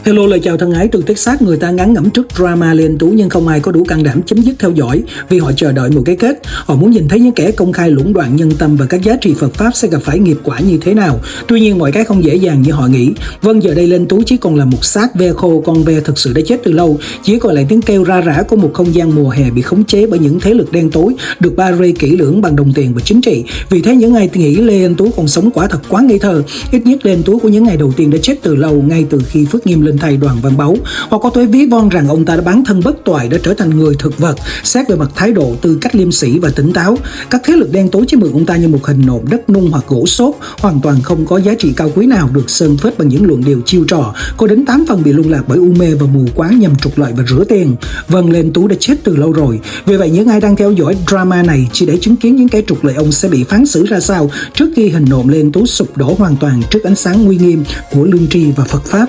Hello, lời chào thân ái từ Texas. Người ta ngán ngẩm trước drama Lê Anh Tú nhưng không ai có đủ can đảm chấm dứt theo dõi vì họ chờ đợi một cái kết. Họ muốn nhìn thấy những kẻ công khai lũng đoạn nhân tâm và các giá trị Phật pháp sẽ gặp phải nghiệp quả như thế nào. Tuy nhiên mọi cái không dễ dàng như họ nghĩ. Vâng, giờ đây Lê Anh Tú chỉ còn là một xác ve khô, con ve thực sự đã chết từ lâu. Chỉ còn lại tiếng kêu ra rã của một không gian mùa hè bị khống chế bởi những thế lực đen tối được barrage kỹ lưỡng bằng đồng tiền và chính trị. Vì thế những ai nghĩ Lê Anh Tú còn sống quả thật quá ngây thơ. Ít nhất Lê Anh Tú của những ngày đầu tiên đã chết từ lâu, ngay từ khi Phước Nghiêm lên thầy Đoàn Văn Báu. Hoặc có tối ví von rằng ông ta đã bán thân bất toại, đã trở thành người thực vật. Xét về mặt thái độ, tư cách liêm sĩ và tỉnh táo, các thế lực đen tối chỉ mượn ông ta như một hình nộm đất nung hoặc gỗ xốp, hoàn toàn không có giá trị cao quý nào, được sơn phết bằng những luận điệu chiêu trò, có đến 8 phần bị lung lạc bởi u mê và mù quáng nhằm trục lợi và rửa tiền. Vâng, Lê Anh Tú đã chết từ lâu rồi. Vì vậy những ai đang theo dõi drama này chỉ để chứng kiến những kẻ trục lợi ông sẽ bị phán xử ra sao trước khi hình nộm Lê Anh Tú sụp đổ hoàn toàn trước ánh sáng uy nghiêm của lương tri và Phật pháp.